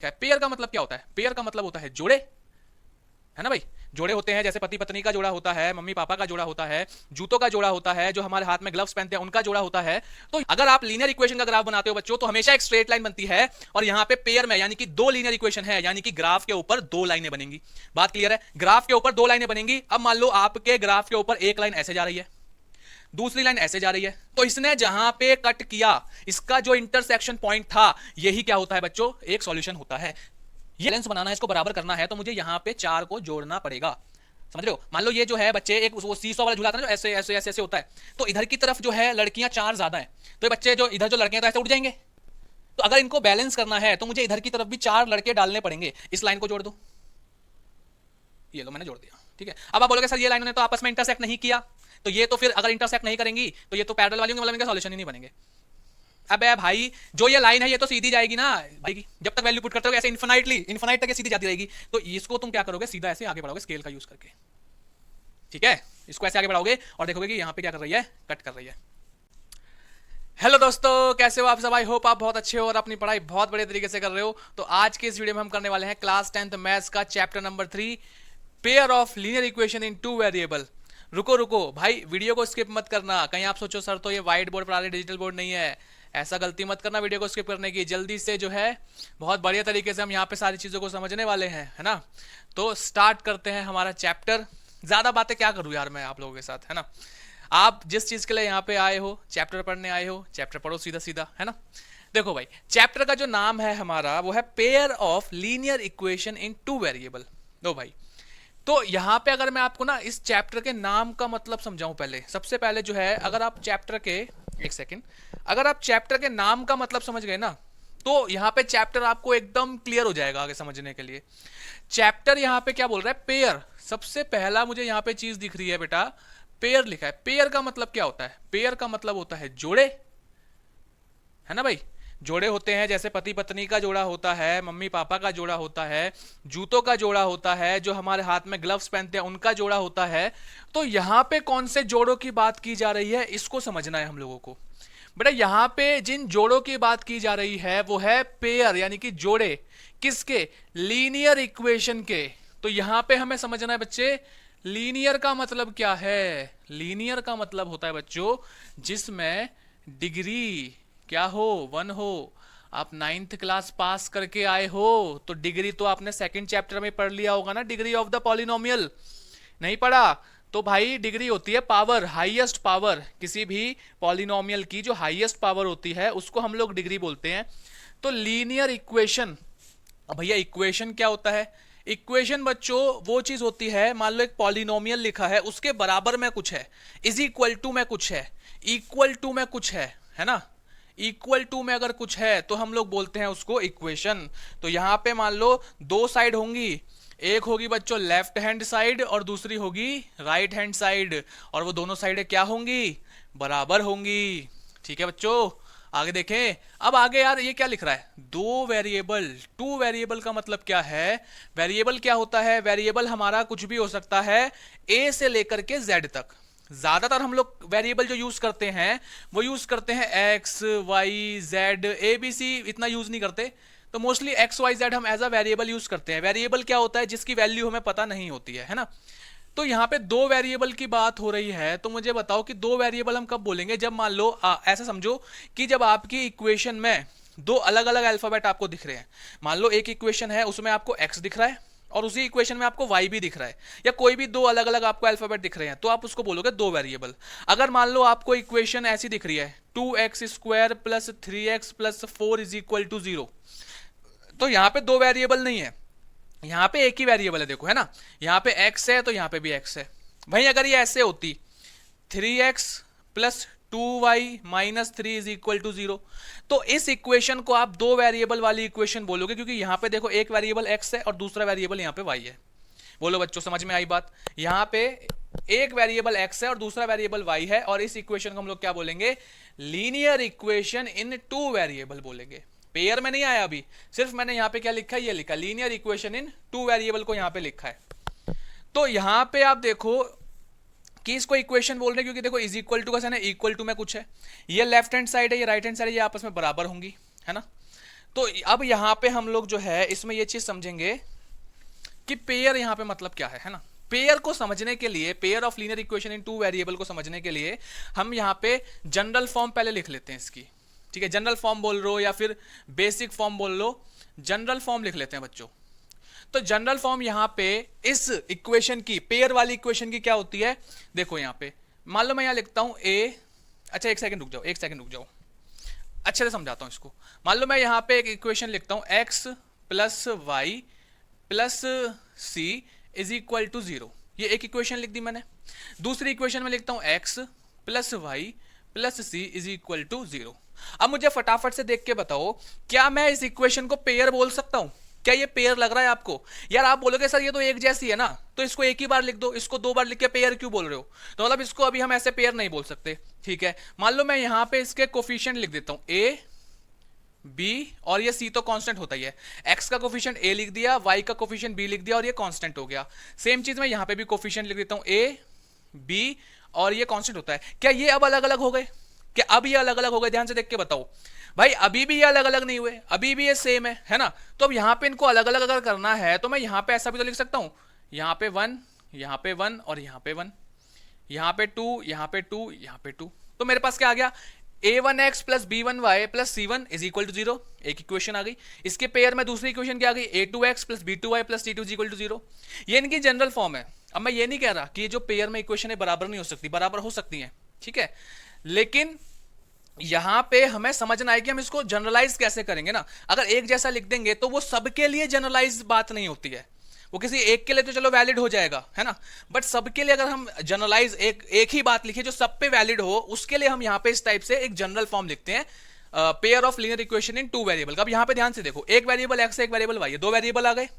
Pair का मतलब क्या होता है? पेयर का मतलब होता है जोड़े, है ना भाई। जोड़े होते हैं जैसे पति पत्नी का जोड़ा होता है, मम्मी पापा का जोड़ा होता है, जूतों का जोड़ा होता है, जो हमारे हाथ में ग्लव्स पहनते हैं उनका जोड़ा होता है। तो अगर आप लीनियर इक्वेशन का ग्राफ बनाते हो बच्चों तो हमेशा एक स्ट्रेट लाइन बनती है, और यहां पे पेयर में यानी कि दो लीनियर इक्वेशन है, यानी कि ग्राफ के ऊपर दो लाइनें बनेंगी। बात क्लियर है? ग्राफ के ऊपर दो लाइनें बनेंगी। अब मान लो आपके ग्राफ के ऊपर एक लाइन ऐसे जा रही है, दूसरी लाइन ऐसे जा रही है, तो इसने जहां पे कट किया इसका जो इंटरसेक्शन पॉइंट था, यही क्या होता है बच्चों? एक सॉल्यूशन होता है। ये बैलेंस बनाना है, इसको बराबर करना है, तो मुझे यहां पे चार को जोड़ना पड़ेगा। समझ रहे हो? मान लो ये जो है बच्चे, एक वो सीसॉ वाला झूला था ना, जो ऐसे ऐसे ऐसे ऐसे होता है, तो इधर की तरफ जो है लड़कियां चार ज्यादा है, तो ये बच्चे जो इधर जो लड़के हैं तो ऐसे उठ जाएंगे। तो अगर इनको बैलेंस करना है तो मुझे इधर की तरफ भी चार लड़के डालने पड़ेंगे। इस लाइन को जोड़ दो, ये लो मैंने जोड़ दिया, ठीक है। अब आप बोलोगे सर ये लाइनों ने तो आपस में इंटरसेक्ट नहीं किया, तो ये तो फिर अगर इंटरसेक्ट नहीं करेंगी तो ये तो पैरेलल वाली होंगी, मतलब इनका सॉल्यूशन ही नहीं बनेंगे। अबे भाई जो ये लाइन है ये तो सीधी जाएगी ना भाई, जब तक वैल्यू पुट करते हो ऐसे इन्फिनाइट तक ये सीधी जाती रहेगी। तो इसको तुम क्या करोगे? सीधा ऐसे आगे बढ़ाओगे स्केल का यूज करके, ठीक है। इसको ऐसे आगे बढ़ाओगे और देखोगे कि यहां पे क्या कर रही है? कट कर रही है। हेलो दोस्तों, कैसे हो आप सब? आई होप आप बहुत अच्छे हो और अपनी पढ़ाई बहुत बढ़िया तरीके से कर रहे हो। तो आज के इस वीडियो में हम करने वाले हैं क्लास 10th मैथ्स का chapter number 3, pair of linear equation in two variable. रुको रुको भाई, वीडियो को स्किप मत करना। कहीं आप सोचो सर तो ये व्हाइट बोर्ड पर आ रही डिजिटल बोर्ड नहीं है, ऐसा गलती मत करना वीडियो को स्किप करने की। जल्दी से जो है बहुत बढ़िया तरीके से हम यहाँ पे सारी चीजों को समझने वाले हैं, है ना। तो स्टार्ट करते हैं हमारा चैप्टर। ज्यादा बातें क्या करूँ यार मैं आप लोगों के साथ, है ना। आप जिस चीज के लिए यहाँ पे आए हो, चैप्टर पढ़ने आए हो, चैप्टर पढ़ो सीधा सीधा, है ना। देखो भाई, चैप्टर का जो नाम है हमारा वो है pair of linear equation in two variable. दो भाई, तो यहां पे अगर मैं आपको ना इस चैप्टर के नाम का मतलब समझाऊं, पहले सबसे पहले जो है, अगर आप चैप्टर के एक सेकंड, अगर आप चैप्टर के नाम का मतलब समझ गए ना, तो यहां पे चैप्टर आपको एकदम क्लियर हो जाएगा आगे समझने के लिए। चैप्टर यहां पे क्या बोल रहा है? पेयर। सबसे पहला मुझे यहां पे चीज दिख रही है बेटा, पेयर लिखा है। पेयर का मतलब क्या होता है? पेयर का मतलब होता है जोड़े, है ना भाई। जोड़े होते हैं जैसे पति पत्नी का जोड़ा होता है, मम्मी पापा का जोड़ा होता है, जूतों का जोड़ा होता है, जो हमारे हाथ में ग्लव्स पहनते हैं उनका जोड़ा होता है। तो यहां पे कौन से जोड़ों की बात की जा रही है, इसको समझना है हम लोगों को। बेटा यहां पे जिन जोड़ों की बात की जा रही है वो है पेयर, यानी कि जोड़े। किसके? लीनियर इक्वेशन के। तो यहां पे हमें समझना है बच्चे, लीनियर का मतलब क्या है? लीनियर का मतलब होता है बच्चों जिसमें डिग्री क्या हो? 1 हो। आप 9th क्लास पास करके आए हो तो डिग्री तो आपने सेकंड चैप्टर में पढ़ लिया होगा ना, डिग्री ऑफ द पॉलिनोमियल। नहीं पढ़ा? तो भाई डिग्री होती है पावर, हाईएस्ट पावर। किसी भी पॉलिनोमियल की जो हाईएस्ट पावर होती है उसको हम लोग डिग्री बोलते हैं। तो लीनियर इक्वेशन, अब भैया इक्वेशन क्या होता है? इक्वेशन बच्चों वो चीज होती है, मान लो एक पॉलिनोमियल लिखा है, उसके बराबर में कुछ है, इज इक्वल टू में कुछ है, इक्वल टू में कुछ है ना। इक्वल टू में अगर कुछ है तो हम लोग बोलते हैं उसको इक्वेशन। तो यहां पे मान लो दो साइड होंगी, एक होगी बच्चों लेफ्ट हैंड साइड और दूसरी होगी राइट हैंड साइड, और वो दोनों साइडें क्या होंगी? बराबर होंगी। ठीक है बच्चों, आगे देखें। अब आगे यार ये क्या लिख रहा है? दो वेरिएबल। टू वेरिएबल का मतलब क्या है? वेरिएबल क्या होता है? वेरिएबल हमारा कुछ भी हो सकता है, ए से लेकर के जेड तक। ज्यादातर हम लोग वेरिएबल जो यूज करते हैं वो यूज करते हैं X Y Z, A B C इतना यूज नहीं करते। तो मोस्टली एक्स वाई जेड हम एज अ वेरिएबल यूज करते हैं। वेरिएबल क्या होता है? जिसकी वैल्यू हमें पता नहीं होती है ना। तो यहाँ पे दो वेरिएबल की बात हो रही है, तो मुझे बताओ कि दो वेरिएबल हम कब बोलेंगे? जब मान लो ऐसा समझो कि जब आपकी इक्वेशन में दो अलग अलग अल्फाबेट आपको दिख रहे हैं। मान लो एक इक्वेशन है उसमें आपको एक्स दिख रहा है और उसी इक्वेशन में आपको वाई भी दिख रहा है, या कोई भी दो अलग अलग आपको अल्फाबेट दिख रहे हैं, तो आप उसको बोलोगे दो वेरिएबल। अगर मान लो आपको इक्वेशन ऐसी दिख रही है 2x² plus 3x plus 4 is equal to 0, तो यहाँ पे दो वेरिएबल नहीं है, यहाँ पे एक ही वेरिएबल है। देखो है ना, यहाँ पे x है तो यहाँ पे भी x है। वहीं अगर ये ऐसे होती 3x plus 2y minus 3 is equal to 0, तो इस इक्वेशन को आप दो वेरिएबल वाली इक्वेशन बोलोगे, क्योंकि यहाँ पे देखो एक वेरिएबल x है और दूसरा वेरिएबल यहाँ पे y है। बोलो बच्चों समझ में आई बात? यहाँ पे एक वेरिएबल x है और दूसरा वेरिएबल y है, और इस इक्वेशन को हम लोग क्या बोलेंगे? Linear equation in two variable बोलेंगे। पेयर में नहीं आया अभी, सिर्फ मैंने यहाँ पे क्या लिखा है? ये लिखा linear equation in two variable को यहाँ पे लिखा है। तो यहाँ पे आप देखो कि इसको इक्वेशन बोल रहे हैं क्योंकि देखो इज इक्वल टू का साइन है, इक्वल टू में कुछ है, ये लेफ्ट हैंड साइड है ये राइट हैंड साइड है, ये आपस में बराबर होंगी, है ना। तो अब यहां पे हम लोग जो है इसमें ये चीज समझेंगे कि पेयर यहां पे मतलब क्या है ना। पेयर को समझने के लिए, pair of linear equation in two variable को समझने के लिए हम यहां पे जनरल फॉर्म पहले लिख लेते हैं इसकी, ठीक है। जनरल फॉर्म बोल लो या फिर बेसिक फॉर्म बोल लो, जनरल फॉर्म लिख लेते हैं बच्चों। तो जनरल फॉर्म यहां पे इस इक्वेशन की, पेयर वाली इक्वेशन की क्या होती है, देखो यहां पे मान लो मैं यहां लिखता हूं ए, अच्छा एक सेकंड रुक जाओ, एक सेकंड रुक जाओ, अच्छे से समझाता हूं इसको। मान लो मैं यहां पे एक इक्वेशन लिखता हूं x plus Y plus C is equal to 0, ये एक इक्वेशन लिख दी मैंने। दूसरी इक्वेशन में लिखता हूं x plus Y plus C is equal to 0। अब मुझे फटाफट से देख के बताओ, क्या मैं इस इक्वेशन को पेयर बोल सकता हूं? क्या ये पेयर लग रहा है आपको? यार आप बोलोगे सर ये तो एक जैसी है ना, तो इसको एक ही बार लिख दो, इसको दो बार लिख के पेयर क्यों बोल रहे हो? तो मतलब इसको अभी हम ऐसे पेयर नहीं बोल सकते, ठीक है। मान लो मैं यहां पे इसके कोफिशिएंट लिख देता हूं a b, और ये c तो कांस्टेंट होता ही है। x का कोफिशिएंट a लिख दिया, y का कोफिशिएंट b लिख दिया, और ये कांस्टेंट हो गया। सेम चीज मैं यहां पे भी कोफिशिएंट लिख देता हूं a b, और ये कांस्टेंट होता है। क्या ये अब अलग अलग हो गए? क्या अब ये अलग अलग हो गए? ध्यान से देख के बताओ भाई, अभी भी ये अलग अलग नहीं हुए, अभी भी ये सेम है ना। तो अब यहां पे इनको अलग अलग अगर करना है तो मैं यहां पे ऐसा भी तो लिख सकता हूं, यहां पे 1, यहां पे 1, और यहां पे 1, यहां पे 2, यहां पे 2, यहां पे 2। तो मेरे पास क्या आ गया, a1x plus b1y plus c1 is equal to 0, एक इक्वेशन आ गई। इसके पेयर में दूसरी इक्वेशन क्या आ गई, a2x plus b2y plus c2 is equal to 0। ये इनकी जनरल फॉर्म है। अब मैं ये नहीं कह रहा कि ये जो पेयर में इक्वेशन है बराबर नहीं हो सकती, बराबर हो सकती है, ठीक है। लेकिन यहां पे हमें समझना है कि हम इसको जनरलाइज कैसे करेंगे ना। अगर एक जैसा लिख देंगे तो वो सबके लिए जनरलाइज बात नहीं होती है, वो किसी एक के लिए तो चलो वैलिड हो जाएगा, है ना। बट सबके लिए अगर हम जनरलाइज एक ही बात लिखे जो सब पे वैलिड हो, उसके लिए हम यहां पे इस टाइप से एक जनरल फॉर्म लिखते हैं, pair of linear equation in two variable का। अब यहां पे ध्यान से देखो, एक वेरिएबल एक्स है, एक वेरिएबल वाई है, दो वेरिएबल आ गए।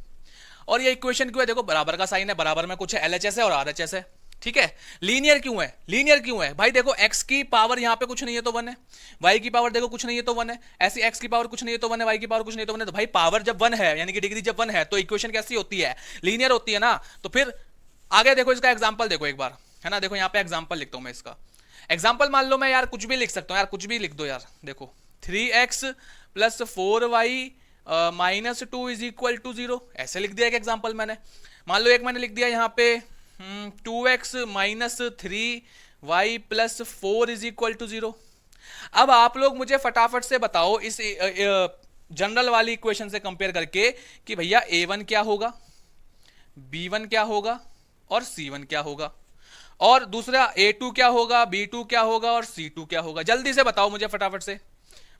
और ये इक्वेशन क्यों है, देखो बराबर का साइन है, बराबर में कुछ है, एलएचएस है और आरएचएस है, ठीक है। लीनियर क्यों है, लीनियर क्यों है भाई, देखो x की पावर यहां पे कुछ नहीं है तो 1 है, y की पावर देखो कुछ नहीं है तो 1 है, ऐसी x की पावर कुछ नहीं है तो 1 है, y की पावर कुछ नहीं है तो 1 है। तो भाई पावर जब 1 है, यानी कि डिग्री जब 1 है, तो इक्वेशन कैसी होती है, लीनियर होती है ना। तो फिर आगे देखो, इसका एग्जाम्पल देखो एक बार, है ना। देखो यहाँ पे एग्जाम्पल लिखता हूं मैं इसका। एग्जाम्पल मान लो मैं यार कुछ भी लिख सकता हूँ, यार कुछ भी लिख दो यार। देखो 3x plus 4y minus 2 is equal to 0, ऐसे लिख दिया एक एग्जाम्पल मैंने। मान लो एक मैंने लिख दिया यहाँ पे 2x minus 3y plus 4 is equal to 0। अब आप लोग मुझे फटाफट से बताओ इस जनरल वाली इक्वेशन से कंपेयर करके कि भैया a1 क्या होगा, b1 क्या होगा और c1 क्या होगा, और दूसरा a2 क्या होगा, b2 क्या होगा और c2 क्या होगा। जल्दी से बताओ मुझे फटाफट से।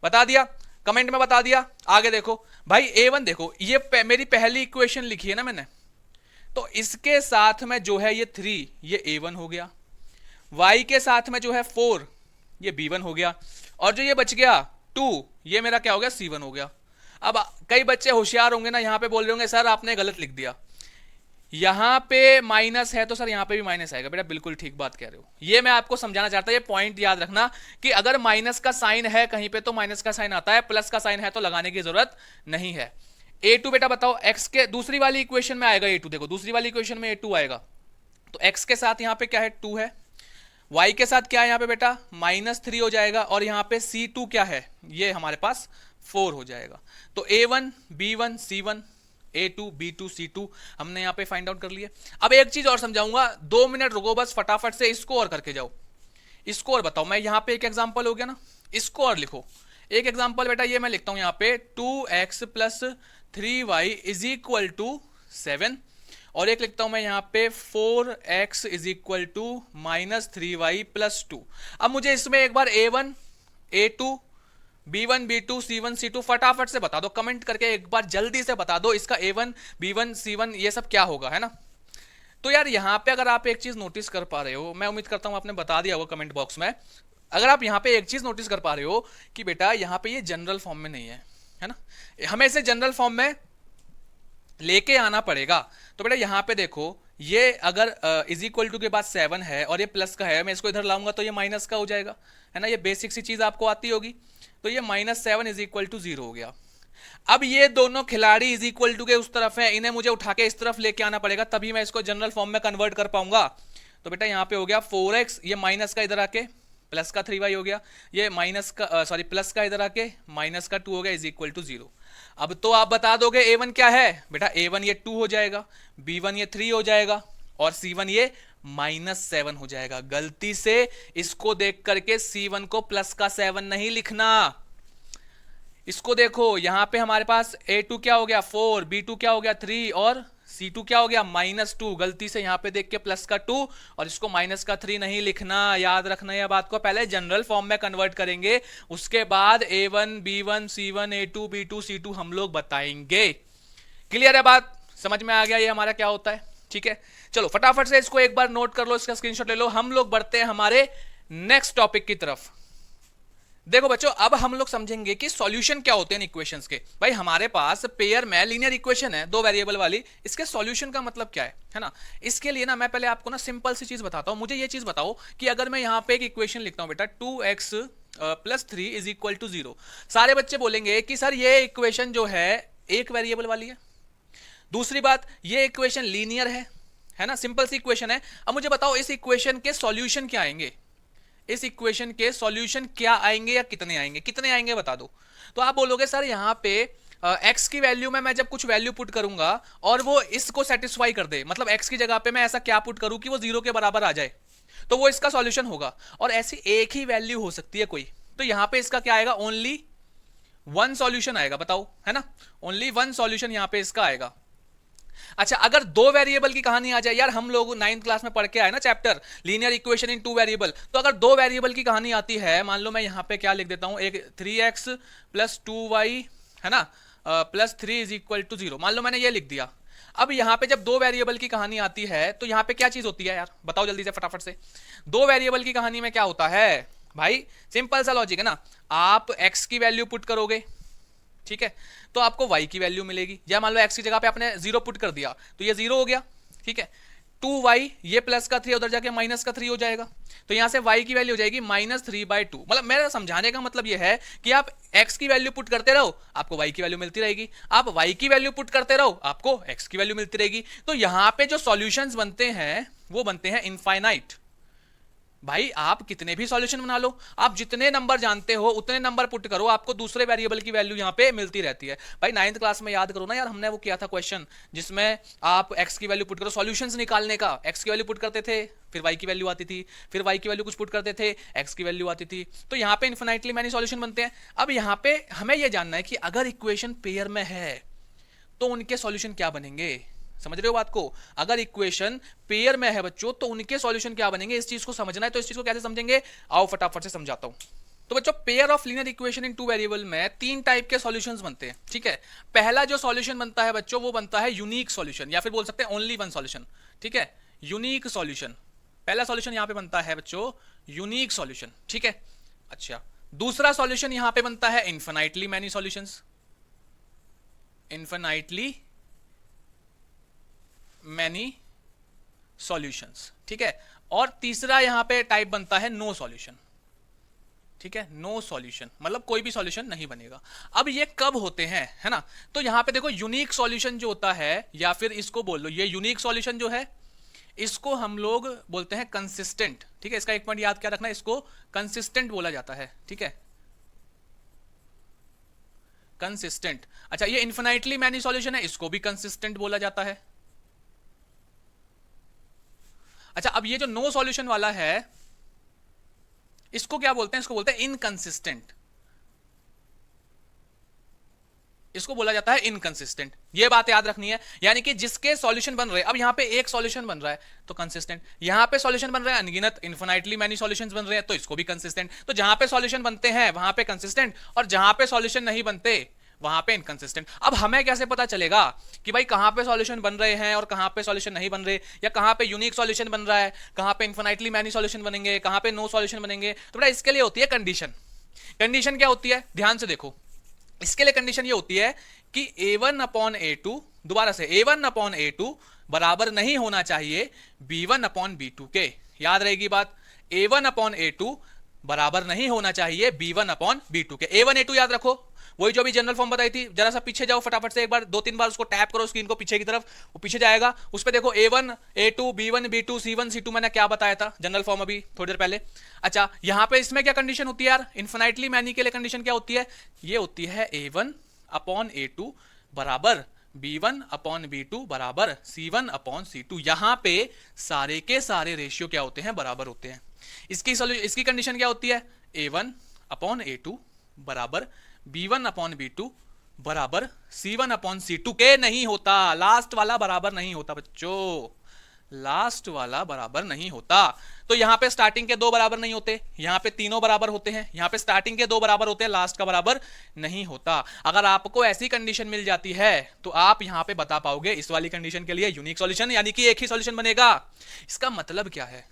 बता दिया, कमेंट में बता दिया। आगे देखो भाई a1, देखो ये मेरी पहली इक्वेशन लिखी है ना मैंने, तो इसके साथ में जो है ये 3, ये a1 हो गया। y के साथ में जो है 4, ये b1 हो गया। और जो ये बच गया 2, ये मेरा क्या हो गया, c1 हो गया। अब कई बच्चे होशियार होंगे ना, यहां पे बोल रहे होंगे सर आपने गलत लिख दिया, यहां पे माइनस है तो सर यहां पे भी माइनस आएगा। बेटा बिल्कुल ठीक बात कह रहे हो, ये मैं आपको समझाना चाहता हूं। ये पॉइंट याद रखना कि अगर माइनस का साइन है कहीं पे तो माइनस का साइन आता है, प्लस का साइन है तो लगाने की जरूरत नहीं है। a2 बेटा बताओ, x के दूसरी वाली इक्वेशन में आएगा a2, देखो दूसरी वाली इक्वेशन में a2 आएगा, तो x के साथ यहां पे क्या है, 2 है। y के साथ क्या है यहां पे बेटा, -3 हो जाएगा, और यहां पे c2 क्या है, ये हमारे पास 4 हो जाएगा। तो a1 b1 c1 a2 b2 c2 हमने यहां पे फाइंड आउट कर लिया। अब एक चीज और समझाऊंगा, 2 मिनट रुको बस, फटाफट से इसको और करके जाओ। इसको और बताओ, मैं यहां पे एक एग्जांपल हो गया ना, इसको और लिखो। एक एग्जांपल बेटा ये मैं लिखता हूं यहां पे 2x plus 3y is equal to 7, और एक लिखता हूं मैं यहां पे 4x is equal to -3y plus 2। अब मुझे इसमें एक बार a1 a2 b1 b2 c1 c2 फटाफट से बता दो, कमेंट करके एक बार जल्दी से बता दो इसका a1 b1 c1 ये सब क्या होगा, है ना। तो यार यहां पे अगर आप एक चीज नोटिस कर पा रहे हो, मैं उम्मीद करता हूं आपने बता दिया होगा कमेंट बॉक्स में, अगर आप यहां पे एक चीज नोटिस कर पा रहे हो कि बेटा यहां पे ये जनरल फॉर्म में नहीं है ना, हमें इसे जनरल फॉर्म में लेके आना पड़ेगा। तो बेटा यहां पे देखो, ये अगर इज इक्वल टू के बाद 7 है और ये प्लस का है, मैं इसको इधर लाऊंगा तो ये माइनस का हो जाएगा, है ना। ये बेसिक सी चीज आपको आती होगी। तो ये -7 इज इक्वल टू 0 हो गया। अब ये दोनों खिलाड़ी इज इक्वल टू के उस तरफ है, इन्हें मुझे उठा के इस तरफ लेके आना पड़ेगा, तभी मैं इसको जनरल फॉर्म में कन्वर्ट कर पाऊंगा। तो बेटा यहां पे हो गया 4x, ये माइनस का इधर आके प्लस का 3y हो गया, ये माइनस का प्लस का इधर आके माइनस का 2 हो गया, इज इक्वल टू 0। अब तो आप बता दोगे A1 क्या है बेटा, A1 ये 2 हो जाएगा, B1 ये 3 हो जाएगा और C1 ये -7 हो जाएगा। गलती से इसको देख करके C1 को प्लस का 7 नहीं लिखना। इसको देखो, यहां पे हमारे पास A2 क्या हो गया 4, B2 क्या हो गया 3 और C2 क्या हो गया -2। गलती से यहां पे देख के प्लस का 2 और इसको माइनस का 3 नहीं लिखना। याद रखना यह बात को, पहले जनरल फॉर्म में कन्वर्ट करेंगे, उसके बाद A1 B1 C1 A2 B2 C2 हम लोग बताएंगे। क्लियर है बात, समझ में आ गया ये हमारा क्या होता है? ठीक है, चलो फटाफट से इसको एक बार नोट कर लो, इसका स्क्रीनशॉट ले लो। हम लोग बढ़ते हैं हमारे नेक्स्ट टॉपिक की तरफ। देखो बच्चों, अब हम लोग समझेंगे कि सॉल्यूशन क्या होते हैं इक्वेशंस के। भाई हमारे पास पेयर में लीनियर इक्वेशन है, 2 वेरिएबल वाली, इसके सॉल्यूशन का मतलब क्या है ना? इसके लिए ना मैं पहले आपको ना सिंपल सी चीज बताता हूं। मुझे ये चीज बताओ कि अगर मैं यहां पे एक इक्वेशन लिखता हूं बेटा 2x + 3 = 0, सारे बच्चे बोलेंगे कि सर ये इक्वेशन जो है एक वेरिएबल वाली है। दूसरी बात, ये इक्वेशन लीनियर है ना, सिंपल सी इक्वेशन है। अब मुझे बताओ इस इक्वेशन के सॉल्यूशन क्या आएंगे, इस इक्वेशन के सॉल्यूशन क्या आएंगे या कितने आएंगे, कितने आएंगे बता दो। तो आप बोलोगे सर यहां पे x की वैल्यू में मैं जब कुछ वैल्यू पुट करूंगा और वो इसको सेटिस्फाई कर दे, मतलब x की जगह पे मैं ऐसा क्या पुट करूं कि वो 0 के बराबर आ जाए, तो वो इसका सॉल्यूशन होगा। और ऐसी एक ही वैल्यू हो सकती है कोई, तो यहां पे इसका क्या आएगा, ओनली 1 सॉल्यूशन आएगा। बताओ, है ना, ओनली 1 सॉल्यूशन यहां पे इसका आएगा। अच्छा, अगर 2 वेरिएबल की कहानी आ जाए, यार हम लोग 9th क्लास में पढ़ के आए ना chapter linear equation in 2 variable, तो अगर 2 वेरिएबल की कहानी आती है, मान लो मैं यहां पे क्या लिख देता हूं, एक 3x + 2y है ना +3 = 0, मान लो मैंने ये लिख दिया। अब यहां पे जब 2 वेरिएबल की कहानी आती है तो यहां पे क्या चीज होती है यार, बताओ जल्दी से फटाफट से। 2 वेरिएबल की कहानी में क्या होता है भाई, सिंपल सा लॉजिक है ना, आप x की वैल्यू पुट करोगे, ठीक है, तो आपको y की वैल्यू मिलेगी। या मान लो x की जगह पे आपने 0 पुट कर दिया तो ये 0 हो गया, ठीक है। 2y, ये प्लस का 3 उधर जाके माइनस का 3 हो जाएगा, तो यहां से y की वैल्यू हो जाएगी -3/2। मतलब मेरा समझाने का मतलब ये है कि आप x की वैल्यू पुट करते रहो, आपको y की वैल्यू मिलती रहेगी, आप y की वैल्यू पुट करते रहो, आपको x की वैल्यू मिलती रहेगी। तो यहां पे जो सॉल्यूशंस बनते हैं वो बनते हैं इनफाइनाइट। भाई आप कितने भी सॉल्यूशन बना लो, आप जितने नंबर जानते हो उतने नंबर पुट करो, आपको दूसरे वेरिएबल की वैल्यू यहां पे मिलती रहती है। भाई 9th क्लास में याद करो ना यार, हमने वो किया था क्वेश्चन जिसमें आप x की वैल्यू पुट करो, सॉल्यूशंस निकालने का। x की वैल्यू पुट करते थे, फिर y की वैल्यू आती थी, फिर y की वैल्यू कुछ पुट करते थे, x की वैल्यू आती थी। तो यहाँ पे इन्फिनाइटली मैनी सॉल्यूशन बनते हैं। अब यहाँ पे हमें यह जानना है कि अगर इक्वेशन पेयर में है तो उनके सॉल्यूशन क्या बनेंगे। समझ रहे हो बात को, अगर इक्वेशन पेयर में है बच्चों तो उनके सॉल्यूशन क्या बनेंगे, इस चीज को समझना है। तो इस चीज को कैसे समझेंगे, आओ फटाफट से समझाता हूं। तो बच्चों pair of linear equation in 2 variable में 3 टाइप के सॉल्यूशंस बनते हैं, ठीक है। पहला जो सॉल्यूशन बनता है बच्चों वो बनता है यूनिक सॉल्यूशन, या फिर बोल सकते हैं ओनली 1 सॉल्यूशन, ठीक है, यूनिक सॉल्यूशन। पहला सॉल्यूशन यहां पे बनता है बच्चों यूनिक सॉल्यूशन, ठीक है। अच्छा, दूसरा सॉल्यूशन यहां पे बनता है infinitely many solutions, infinitely many solutions, ठीक है। और तीसरा यहां पे टाइप बनता है नो सॉल्यूशन, ठीक है, नो सॉल्यूशन, मतलब कोई भी सॉल्यूशन नहीं बनेगा। अब ये कब होते हैं, है ना, तो यहां पे देखो यूनिक सॉल्यूशन जो होता है, या फिर इसको बोल लो ये यूनिक सॉल्यूशन जो है इसको हम लोग बोलते हैं कंसिस्टेंट, ठीक है। इसका एक पॉइंट याद क्या रखना, इसको कंसिस्टेंट बोला जाता है, ठीक है, कंसिस्टेंट। अच्छा, ये इन्फिनाइटली मैनी सॉल्यूशन है, इसको भी कंसिस्टेंट बोला जाता है। अच्छा, अब ये जो नो सॉल्यूशन वाला है इसको क्या बोलते हैं, इसको बोलते हैं इनकंसिस्टेंट, इसको बोला जाता है इनकंसिस्टेंट। ये बात याद रखनी है, यानी कि जिसके सॉल्यूशन बन रहे हैं, अब यहां पे एक सॉल्यूशन बन रहा है तो कंसिस्टेंट, यहां पे सॉल्यूशन बन रहे हैं अनगिनत इन्फिनाइटली मैनी सॉल्यूशंस बन रहे हैं तो इसको भी कंसिस्टेंट। तो जहां पे सॉल्यूशन बनते हैं वहां पे कंसिस्टेंट, और जहां पे सॉल्यूशन नहीं बनते वहां पे इनकंसिस्टेंट। अब हमें कैसे पता चलेगा कि भाई कहां पे सॉल्यूशन बन रहे हैं और कहां पे सॉल्यूशन नहीं बन रहे, या कहां पे यूनिक सॉल्यूशन बन रहा है, कहां पे इन्फिनाइटली मैनी सॉल्यूशन बनेंगे, कहां पे नो सॉल्यूशन बनेंगे। तो बेटा इसके लिए होती है कंडीशन। कंडीशन क्या होती है, ध्यान से देखो, इसके लिए कंडीशन ये होती है कि A1/A2, दोबारा से A1/A2 बराबर नहीं होना चाहिए B1/B2 के। याद रहेगी बात, A1/A2 बराबर नहीं होना चाहिए B1/B2 के। A1 A2 याद रखो, वही जो भी जनरल फॉर्म बताई थी। जरा सा पीछे जाओ फटाफट से, एक बार 2-3 बार उसको टैप करो स्क्रीन को पीछे की तरफ, वो पीछे जाएगा, उस पे देखो A1 A2 B1 B2 C1 C2 मैंने क्या बताया था जनरल फॉर्म अभी थोड़ी देर पहले। अच्छा, यहां पे इसमें क्या कंडीशन होती है यार, इन्फिनाइटली मैनी के लिए कंडीशन क्या होती है, ये होती है A1 अपॉन A2 बराबर B1 अपॉन B2 बराबर C1 अपॉन C2। यहां पे सारे के सारे रेशियो क्या होते हैं, बराबर होते हैं। इसकी कंडीशन क्या होती है, A1 अपॉन A2 बराबर B1 अपॉन B2 बराबर C1 अपॉन C2 के नहीं होता, लास्ट वाला बराबर नहीं होता बच्चों, लास्ट वाला बराबर नहीं होता। तो यहां पे स्टार्टिंग के दो बराबर नहीं होते, यहां पे तीनों बराबर होते हैं, यहां पे स्टार्टिंग के दो बराबर होते हैं, लास्ट का बराबर नहीं होता। अगर आपको ऐसी कंडीशन मिल जाती है तो आप यहां पे बता पाओगे इस वाली कंडीशन के लिए यूनिक सॉल्यूशन, यानी कि एक ही सॉल्यूशन बनेगा। इसका मतलब क्या है,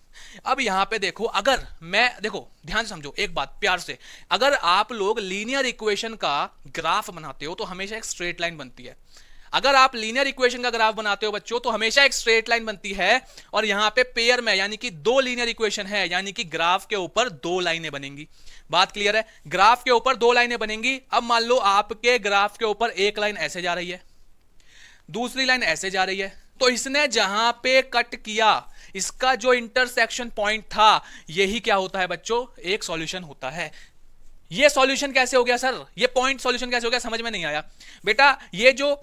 अब यहां पे देखो, अगर मैं, देखो ध्यान से समझो एक बात प्यार से, अगर आप लोग लीनियर इक्वेशन का ग्राफ बनाते हो तो हमेशा एक स्ट्रेट लाइन बनती है। अगर आप लीनियर इक्वेशन का ग्राफ बनाते हो बच्चों तो हमेशा एक स्ट्रेट लाइन बनती है, और यहां पे पेयर में यानी कि दो लीनियर इक्वेशन है, यानी कि ग्राफ के ऊपर दो लाइनें बनेंगी। बात क्लियर है, ग्राफ के ऊपर दो लाइनें बनेंगी। अब मान लो आपके ग्राफ के ऊपर एक लाइन ऐसे जा रही है, दूसरी लाइन ऐसे जा रही है, तो इसने जहां पे कट किया, इसका जो इंटरसेक्शन पॉइंट था, यही क्या होता है बच्चों, एक सॉल्यूशन होता है। ये सॉल्यूशन कैसे हो गया सर, ये पॉइंट सॉल्यूशन कैसे हो गया, समझ में नहीं आया बेटा। ये जो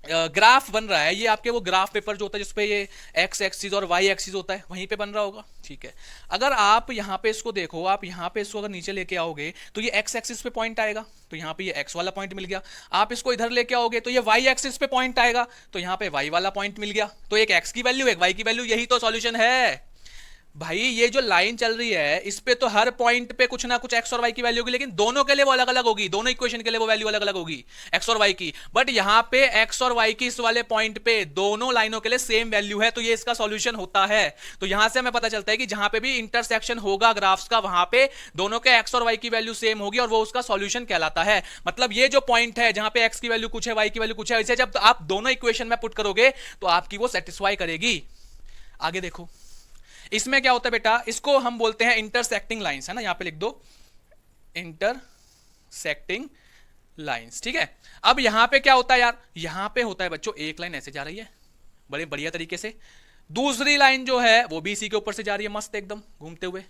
ग्राफ बन रहा है, ये आपके वो ग्राफ पेपर जो होता है जिसपे ये एक्स एक्सिस और वाई एक्सिस होता है, वहीं पे बन रहा होगा, ठीक है। अगर आप यहाँ पे इसको देखो, आप यहाँ पे इसको अगर नीचे लेके आओगे तो ये एक्स एक्सिस पे पॉइंट आएगा, तो यहाँ पे ये एक्स वाला पॉइंट मिल गया। आप इसको इधर लेके आओगे तो ये वाई एक्सिस पे पॉइंट आएगा, तो यहाँ पे वाई वाला पॉइंट मिल गया। तो एक एक्स की वैल्यू एक वाई की वैल्यू, यही तो सॉल्यूशन है भाई। ये जो लाइन चल रही है इस पे तो हर पॉइंट पे कुछ ना कुछ एक्स और वाई की वैल्यू होगी, लेकिन दोनों के लिए वो अलग अलग होगी, दोनों इक्वेशन के लिए वो वैल्यू अलग अलग होगी एक्स और वाई की। बट यहां पे एक्स और वाई की इस वाले पॉइंट पे दोनों लाइनों के लिए सेम वैल्यू है, तो ये इसका सॉल्यूशन होता है। तो यहां से हमें पता चलता है कि जहां पे भी इंटरसेक्शन होगा ग्राफ्स का, वहां पे दोनों के एक्स और वाई की वैल्यू सेम होगी और वो उसका सॉल्यूशन कहलाता है। मतलब ये जो पॉइंट है जहां पे एक्स की वैल्यू कुछ है, वाई की वैल्यू कुछ है, इसे जब आप दोनों इक्वेशन में पुट करोगे तो आपकी वो सेटिस्फाई करेगी। आगे देखो, इसमें क्या होता है बेटा, इसको हम बोलते हैं इंटरसेक्टिंग लाइंस, है ना, यहां पे लिख दो इंटरसेक्टिंग लाइंस, ठीक है। अब यहां पे क्या होता है यार, यहां पे होता है बच्चों एक लाइन ऐसे जा रही है बड़े बढ़िया तरीके से, दूसरी लाइन जो है वो भी इसी के ऊपर से जा रही है मस्त एकदम घूमते हुए।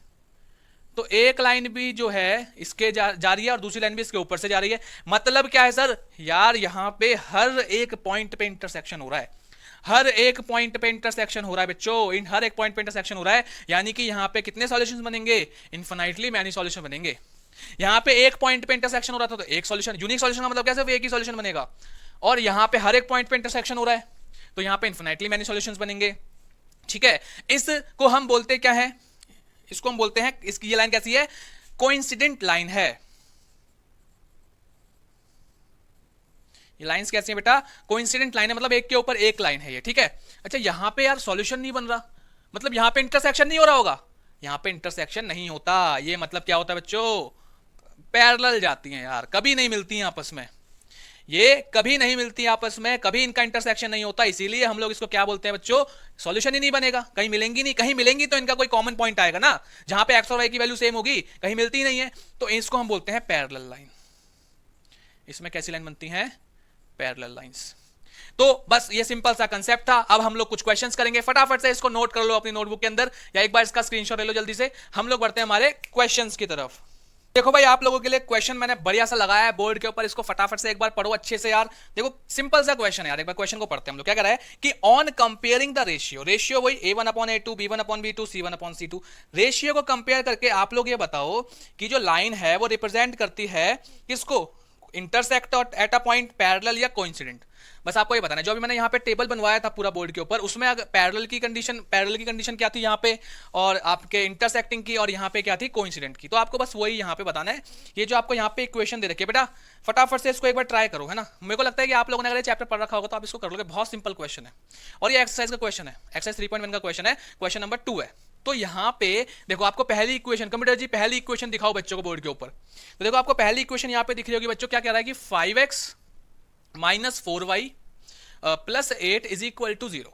तो एक लाइन भी जो है इसके जा रही है और दूसरी लाइन भी इसके ऊपर से जा रही है। मतलब क्या है सर यार, यहां पे हर एक पॉइंट पे इंटरसेक्शन हो रहा है, हर एक पॉइंट पे इंटरसेक्शन हो रहा है बच्चों, इन हर एक पॉइंट पे इंटरसेक्शन हो रहा है, यानी कि यहां पे कितने सॉल्यूशंस बनेंगे, इनफिनाइटली मैनी सॉल्यूशन बनेंगे। यहां पे एक पॉइंट पे इंटरसेक्शन हो रहा था तो एक सॉल्यूशन, यूनिक सॉल्यूशन का मतलब कैसे, एक ही सॉल्यूशन बनेगा। और यहां पे हर एक पॉइंट पे इंटरसेक्शन हो रहा है तो यहां पे इनफिनाइटली मैनी सॉल्यूशंस बनेंगे, ठीक है। इसको हम बोलते क्या है, इसको हम बोलते हैं, इसकी ये लाइन कैसी है, कोइंसिडेंट लाइन है। ये लाइंस कैसी है बेटा, कोइंसिडेंट लाइन है, मतलब एक के ऊपर एक लाइन है ये, ठीक है। अच्छा यहां पे यार सॉल्यूशन नहीं बन रहा, मतलब यहां पे इंटरसेक्शन नहीं हो रहा होगा, यहां पे इंटरसेक्शन नहीं होता। ये मतलब क्या होता है बच्चों, पैरेलल जाती हैं यार, कभी नहीं मिलती हैं आपस में, ये कभी नहीं मिलती आपस में, कभी इनका इंटरसेक्शन नहीं होता। इसीलिए हम लोग इसको क्या बोलते हैं बच्चों, सॉल्यूशन ही नहीं बनेगा, कहीं मिलेंगी नहीं, कहीं मिलेंगी तो इनका कोई कॉमन पॉइंट आएगा ना, जहां पे एक्स और वाई की वैल्यू सेम होगी, कहीं मिलती ही नहीं है, तो इसको हम बोलते हैं पैरेलल लाइन। इसमें कैसी लाइन बनती है, पैरेलल लाइंस। तो बस ये सिंपल सा कंसेप्ट था। अब हम लोग कुछ क्वेश्चंस करेंगे, फटाफट से इसको नोट कर लो अपनी नोटबुक के अंदर, या एक बार इसका स्क्रीनशॉट ले लो जल्दी से। हम लोग बढ़ते हैं हमारे क्वेश्चंस की तरफ। देखो भाई, आप लोगों के लिए क्वेश्चन मैंने बढ़िया सा लगाया है बोर्ड के ऊपर, इसको फटाफट से एक बार पढ़ो अच्छे से यार। देखो सिंपल सा क्वेश्चन है यार, एक बार क्वेश्चन को पढ़ते हैं हम लोग। क्या कह रहा है कि on comparing the ratio, ratio वही A1/A2 B1/B2 C1/C2, रेशियो को कंपेयर करके आप लोग ये बताओ कि जो लाइन है वो रिप्रेजेंट करती है किसको, intersect at a point, parallel या कोइंसिडेंट। बस आपको ये बताना है। जो अभी मैंने यहाँ पे टेबल बनवाया था पूरा बोर्ड के ऊपर, उसमें पैरेलल की कंडीशन क्या थी यहाँ पे, और आपके इंटरसेक्टिंग की, और यहाँ पे क्या थी, कोइंसिडेंट की। तो आपको बस वही यहाँ पे बताना है। ये जो आपको यहाँ पे इक्वेशन दे रखी है बेटा, फटाफट से इसको एक बार ट्राई करो, है ना। मेरे को लगता है कि आप लोगों ने अगर चैप्टर पढ़ रखा होगा तो आप इसको कर लोगे, बहुत सिंपल क्वेश्चन है। और ये एक्सरसाइज का क्वेश्चन है, एक्सरसाइज 3.1 का क्वेश्चन है, क्वेश्चन नंबर 2 है। तो यहाँ पे देखो, आपको पहली इक्वेशन, कंप्यूटर जी पहली इक्वेशन दिखाओ बच्चों को बोर्ड के ऊपर। तो देखो आपको पहली इक्वेशन यहाँ पे दिख रही होगी बच्चों, क्या कह रहा है कि 5x - 4y + 8 = 0,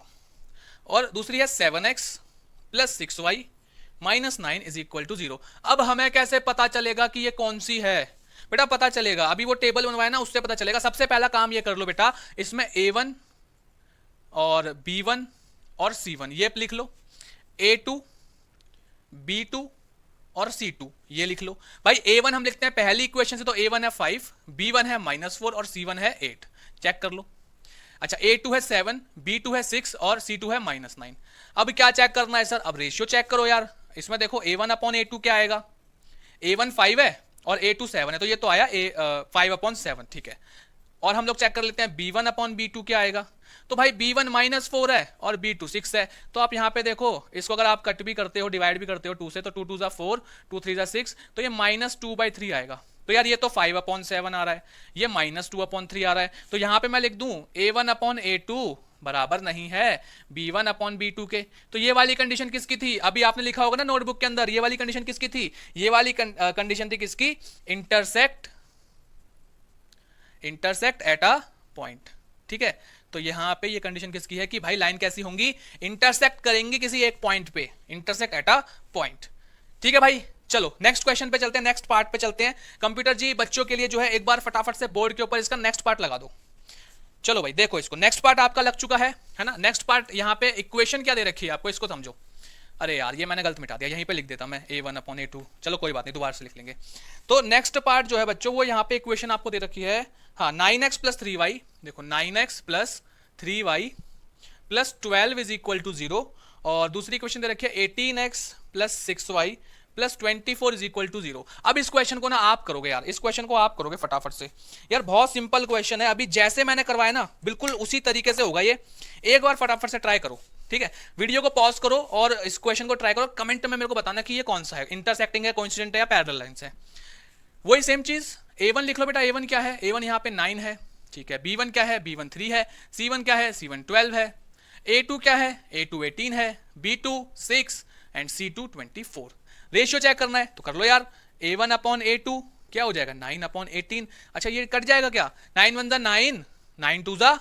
और दूसरी है 7x + 6y - 9 = 0। अब हमें कैसे पता चलेगा कि ये कौन सी है बेटा, पता चलेगा अभी वो टेबल बनवाया ना, उससे पता चलेगा। सबसे पहला काम ये कर लो बेटा, इसमें A1 और B1 और C1 ये लिख लो, A2 B2 और C2 ये लिख लो भाई। A1 हम लिखते हैं पहली इक्वेशन से, तो A1 है 5, B1 है -4 और C1 है 8, चेक कर लो। अच्छा A2 है 7, B2 है 6 और C2 है -9। अब क्या चेक करना है सर? अब रेशियो चेक करो यार। इसमें देखो A1/A2 क्या आएगा? A1 5 है और A2 7 है, तो ये तो आया 5/7, ठीक है। और हम लोग चेक कर लेते हैं B1/B2 क्या आएगा। तो भाई B1 -4 है और B2 6 है, तो आप यहाँ पे देखो इसको अगर आप कट भी करते हो, डिवाइड भी करते हो 2 से, तो 2 2 जा 4, 2 3 जा 6, तो ये -2/3 आएगा। तो यार ये तो 5/7 आ रहा है, ये -2/3 आ रहा है, तो यहाँ पे मैं लिख दूं A1/A2 बराबर नहीं है B1/B2 के। तो ये वाली कंडीशन किसकी थी? अभी आपने लिखा होगा ना नोटबुक के अंदर, ये वाली कंडीशन किसकी थी? ये वाली कंडीशन थी किसकी? इंटरसेक्ट एट अ पॉइंट, ठीक है। तो यहां पे ये कंडीशन किसकी है कि भाई लाइन कैसी होंगी? इंटरसेक्ट करेंगे किसी एक पॉइंट पे, इंटरसेक्ट एट अ पॉइंट, ठीक है भाई। चलो नेक्स्ट क्वेश्चन पे चलते हैं, नेक्स्ट पार्ट पे चलते हैं। कंप्यूटर जी बच्चों के लिए जो है एक बार फटाफट से बोर्ड के ऊपर इसका नेक्स्ट पार्ट लगा दो। चलो भाई देखो इसको, नेक्स्ट पार्ट आपका लग चुका है ना। नेक्स्ट पार्ट यहाँ पे इक्वेशन क्या दे रखी है आपको, इसको समझो। अरे यार ये मैंने गलत मिटा दिया, यहीं पे लिख देता मैं A1/A2, चलो कोई बात नहीं दोबारा से लिख लेंगे। तो नेक्स्ट पार्ट जो है बच्चों वो यहाँ पे इक्वेशन आपको दे रखी है, हाँ 9x + 3y, देखो 9x + 3y + 12 = 0, और दूसरी इक्वेशन दे रखी है 18x + 6y + 24 = 0। अब इस क्वेश्चन को ना आप करोगे यार, इस क्वेश्चन को आप करोगे फटाफट से यार, बहुत सिंपल क्वेश्चन है। अभी जैसे मैंने करवाया ना बिल्कुल उसी तरीके से होगा ये, एक बार फटाफट से ट्राई करो, ठीक है। वीडियो को पॉज करो और इस क्वेश्चन को ट्राई करो, कमेंट में मेरे को बताना कि ये कौन सा है, इंटरसेक्टिंग है, कोइंसिडेंट है या पैरेलल लाइंस है। वही सेम चीज A1 लिख लो बेटा। A1 क्या है? A1 यहाँ पे 9 है, ठीक है। B1 क्या है? B1 3 है। C1 क्या है? C1 12 है। A2 क्या है? A2 18 है। B2 6 and C2 24। Ratio check करना है तो कर लो यार, A1/A2 क्या हो जाएगा? 9/18। अच्छा ये कट जाएगा क्या? 9 1 जा 9, 9 2 जा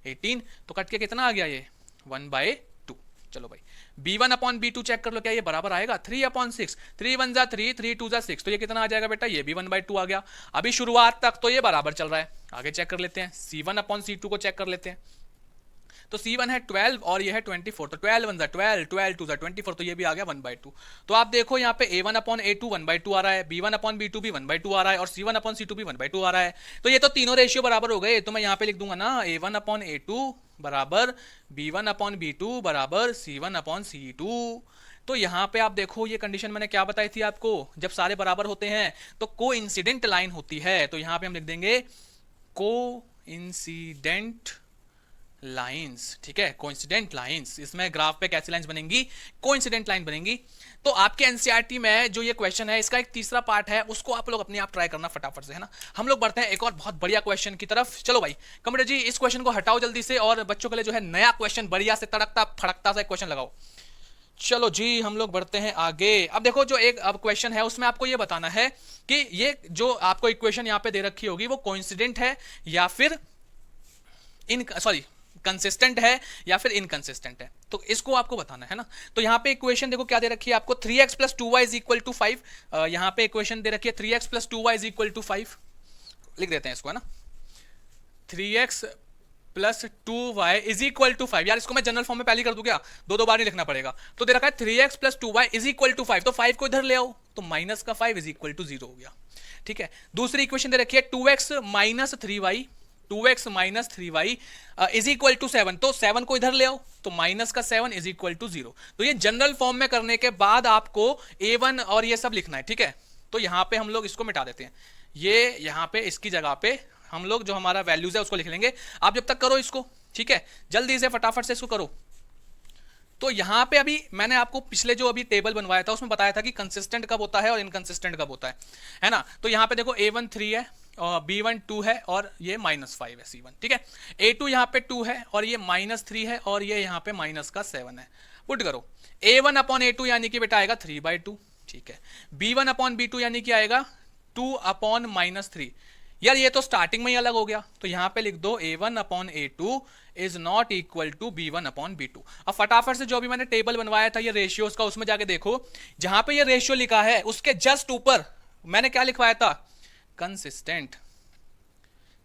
18, तो कट के कितना आ गया ये? 1/2। चलो भाई B1/B2 चेक कर लो, क्या ये बराबर आएगा? 3/6, 3 1 जा 3, 3 2 जा 6, तो ये कितना आ जाएगा बेटा? ये भी 1/2 आ गया। अभी शुरुआत तक तो ये बराबर चल रहा है, आगे चेक कर लेते हैं। C1/C2 को चेक कर लेते हैं, तो C1 है 12 और ये है 24, तो 12 1 जा 12, 12 2 जा 24, तो ये भी आ गया 1/2। तो आप देखो यहाँ पे A1/A2 1/2 आ रहा है, B1/B2 भी 1/2 आ रहा है और C1/C2 भी 1/2 आ रहा है। तो ये तो तीनों रेशियो बराबर हो गए, तो मैं यहाँ पे लिख दूंगा ना A1/A2 बराबर B1/B2 बराबर C1/C2। तो यहाँ पे आप देखो ये कंडीशन मैंने क्या बताई थी आपको, जब सारे बराबर होते हैं तो कोइंसिडेंट लाइन होती है। तो यहाँ पे हम लिख देंगे कोइंसिडेंट लाइंस, ठीक है, कोइंसिडेंट लाइंस। इसमें ग्राफ पे कैसी लाइंस बनेंगी? कोइंसिडेंट लाइन बनेंगी। तो आपके एनसीईआरटी में जो ये क्वेश्चन है इसका एक तीसरा पार्ट है, उसको आप लोग अपने आप ट्राई करना फटाफट से, है ना। हम लोग बढ़ते हैं एक और बहुत बढ़िया क्वेश्चन की तरफ। चलो भाई कंप्यूटर जी इस क्वेश्चन को हटाओ जल्दी से, और बच्चों के लिए जो है नया क्वेश्चन बढ़िया से तड़कता फड़कता सा क्वेश्चन लगाओ। चलो जी हम लोग बढ़ते हैं आगे। अब देखो जो एक अब क्वेश्चन है उसमें आपको ये बताना है कि ये जो आपको इक्वेशन यहाँ पे दे रखी होगी वो कोइंसिडेंट है या फिर कंसिस्टेंट है या फिर इनकंसिस्टेंट है, तो इसको आपको बताना है ना। तो यहाँ पे इक्वेशन देखो क्या दे रखी है आपको, 3x + 2y = 5। यहाँ पे इक्वेशन दे रखी है 3x + 2y = 5, लिख देते हैं इसको, है ना। 3x + 2y = 5। यार इसको मैं जनरल फॉर्म में पहले कर दूं क्या? दो बार नहीं लिखना पड़ेगा। तो दे रखा है 3x + 2y = 5, तो 5 को इधर ले आओ, तो -5 = 0 हो गया, ठीक है। दूसरी इक्वेशन दे रखी है 2x - 3y, 2x - 3y = 7, तो 7 को इधर ले आओ, तो -7 = 0। तो ये जनरल फॉर्म में करने के बाद आपको A1 और ये सब लिखना है, ठीक है। तो यहाँ पे हम लोग इसको मिटा देते हैं, ये यहाँ पे इसकी जगह पे हम लोग जो हमारा वैल्यूज है उसको लिख लेंगे। आप जब तक करो इसको, ठीक है, जल्दी से फटाफट से इसको करो। तो यहाँ पे अभी मैंने आपको पिछले जो अभी टेबल बनवाया था उसमें बताया था कि कंसिस्टेंट कब होता है और इनकंसिस्टेंट कब होता है ना। तो यहाँ पे देखो A1 3 है और B1 2 है और ये -5 है C1, ठीक है। A2 यहाँ पे 2 है और ये -3 है और ये यहाँ पे -7 है। पुट करो A1/A2 यानी कि बेटा आएगा 3/2, ठीक है। B1/B2 यानी कि आएगा 2/-3। यार ये तो स्टार्टिंग में ही अलग हो गया, तो यहाँ पे लिख दो A1/A2 is not equal to B1/B2। अब फटाफट से जो अभी मैंने टेबल बनवाया था ये रेशियोज का, उसमें जाके देखो जहां पे ये रेशियो लिखा है उसके जस्ट ऊपर मैंने क्या लिखवाया था? कंसिस्टेंट,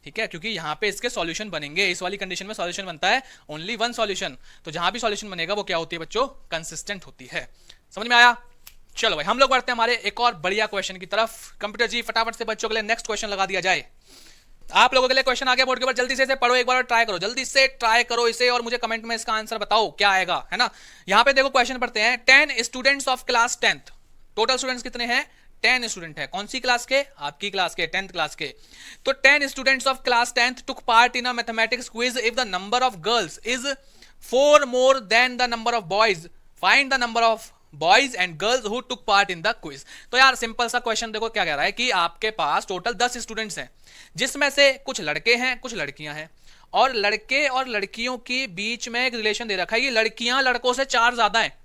ठीक है, क्योंकि यहां पे इसके सॉल्यूशन बनेंगे। इस वाली कंडीशन में सॉल्यूशन बनता है ओनली वन सॉल्यूशन, तो जहां भी सॉल्यूशन बनेगा वो क्या होती है बच्चों? कंसिस्टेंट होती है। समझ में आया? चलो भाई हम लोग बढ़ते हैं हमारे एक और बढ़िया क्वेश्चन की तरफ। कंप्यूटर जी फटाफट से बच्चों के लिए नेक्स्ट क्वेश्चन लगा दिया जाए। आप लोगों के लिए क्वेश्चन आ गया बोर्ड के ऊपर, जल्दी से इसे पढ़ो एक बार और ट्राई करो, जल्दी से ट्राई करो इसे और मुझे कमेंट में इसका आंसर बताओ क्या आएगा, है ना। यहाँ पे देखो क्वेश्चन पढ़ते हैं, 10 students of class 10th, total students कितने हैं, 10 स्टूडेंट है। कौन सी क्लास के, आपकी क्लास के, 10th क्लास के। तो 10 students of class 10th took part in a mathematics quiz if the number of girls is 4 more than the number of boys, find the number of boys and girls who took part in the quiz. तो यार simple सा question देखो क्या कह रहा है कि आपके पास टोटल 10 स्टूडेंट्स हैं, जिसमें से कुछ लड़के हैं कुछ लड़कियां हैं, और लड़के और लड़कियों के बीच में एक रिलेशन दे रखा है, ये लड़कियां लड़कों से 4 ज्यादा हैं,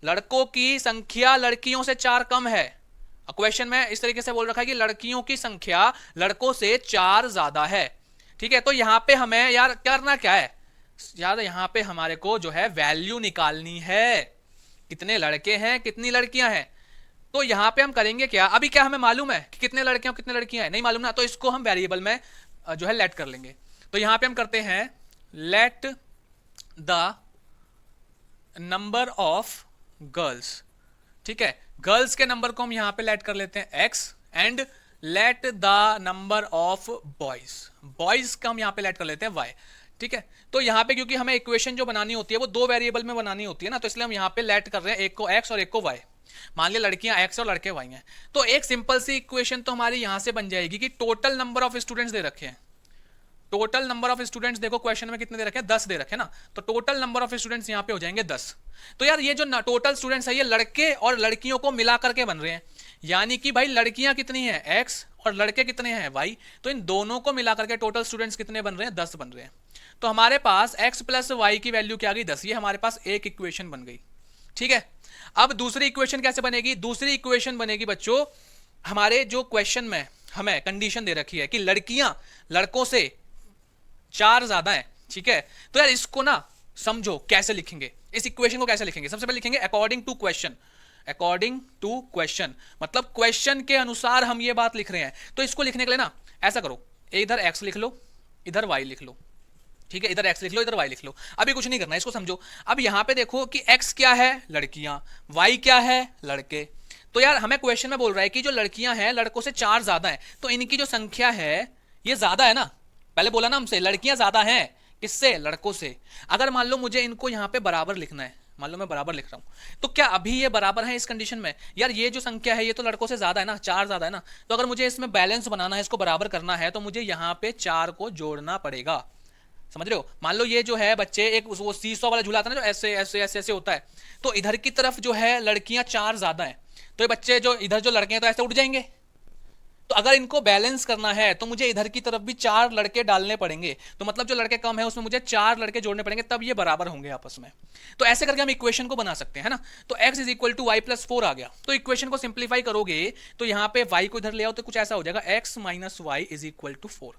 लड़कों की संख्या लड़कियों से 4 कम है। क्वेश्चन में इस तरीके से बोल रखा है कि लड़कियों की संख्या लड़कों से 4 ज्यादा है। ठीक है, तो यहां पे हमें यार करना क्या है यार, यहां पे हमारे को जो है वैल्यू निकालनी है, कितने लड़के हैं कितनी लड़कियां हैं। तो यहां पे हम करेंगे क्या, अभी क्या हमें मालूम है कि कितने लड़के और कितने लड़कियां हैं, नहीं मालूम ना, तो इसको हम वेरिएबल में जो है लेट कर लेंगे। तो यहां पे हम करते हैं let the number of girls, ठीक है, गर्ल्स के नंबर को हम यहां पे लेट कर लेते हैं x, and let the number of boys, boys का हम यहां पे लेट कर लेते हैं y। ठीक है, तो यहां पे क्योंकि हमें इक्वेशन जो बनानी होती है वो 2 वेरिएबल में बनानी होती है ना, तो इसलिए हम यहां पे लेट कर रहे हैं, एक को x और एक को y। मान लिया लड़कियां x और लड़के y हैं, तो एक सिंपल सी इक्वेशन तो हमारी यहां से बन जाएगी कि total number of students they रखे हैं, टोटल नंबर ऑफ स्टूडेंट्स देखो क्वेश्चन में कितने दे रखे हैं, 10 दे रखे हैं ना, तो टोटल नंबर ऑफ स्टूडेंट्स यहां पे हो जाएंगे 10। तो यार ये जो टोटल स्टूडेंट्स है ये लड़के और लड़कियों को मिला करके बन रहे हैं, यानी कि भाई लड़कियां कितनी हैं x और लड़के कितने हैं y, तो इन दोनों को मिला करके टोटल स्टूडेंट्स कितने बन रहे हैं, 10 बन रहे हैं। तो हमारे पास x प्लस y की वैल्यू क्या आ गई, 10, ये हमारे पास एक इक्वेशन बन गई। ठीक है, अब दूसरी इक्वेशन कैसे बनेगी, दूसरी इक्वेशन बनेगी बच्चों, हमारे जो क्वेश्चन में हमें कंडीशन दे रखी है कि लड़कियां लड़कों से 4 ज्यादा है। ठीक है, तो यार इसको ना समझो कैसे लिखेंगे, इस इक्वेशन को कैसे लिखेंगे। सबसे पहले लिखेंगे according to question, according to question मतलब क्वेश्चन के अनुसार हम ये बात लिख रहे हैं। तो इसको लिखने के लिए ना ऐसा करो, इधर x लिख लो इधर y लिख लो, ठीक है, इधर x लिख लो इधर y लिख लो, अभी कुछ नहीं करना, इसको समझो। अब यहां पे देखो कि x क्या है, लड़कियां, y क्या है, लड़के। तो यार हमें क्वेश्चन में बोल रहा है कि जो लड़कियां हैं लड़कों से 4 ज्यादा है, तो इनकी जो संख्या है ये ज्यादा है ना, पहले बोला ना हमसे लड़कियां ज्यादा हैं, किससे, लड़कों से। अगर मान लो मुझे इनको यहां पे बराबर लिखना है, मान लो मैं बराबर लिख रहा हूं, तो क्या अभी ये बराबर है इस कंडीशन में, यार ये जो संख्या है ये तो लड़कों से ज्यादा है ना, 4 ज्यादा है ना, तो अगर मुझे इसमें बैलेंस बनाना है, इसको बराबर करना है, तो मुझे यहां पे 4 को जोड़ना पड़ेगा। समझ रहे हो, मान लो ये जो है बच्चे एक वो सीसॉ वाला झूला था ना जो ऐसे ऐसे ऐसे ऐसे होता है, तो इधर की तरफ जो है लड़कियां 4 ज्यादा हैं, तो ये बच्चे जो इधर जो लड़के हैं तो ऐसे उठ जाएंगे। तो अगर इनको बैलेंस करना है तो मुझे इधर की तरफ भी 4 लड़के डालने पड़ेंगे, तो मतलब जो लड़के कम है उसमें मुझे 4 लड़के जोड़ने पड़ेंगे, तब ये बराबर होंगे आपस में। तो ऐसे करके हम इक्वेशन को बना सकते हैं ना। तो x is equal to Y plus 4 आ गया, तो इक्वेशन को सिंप्लीफाई करोगे तो यहाँ पे y को इधर ले आओ तो कुछ ऐसा हो जाएगा x minus Y is equal to 4।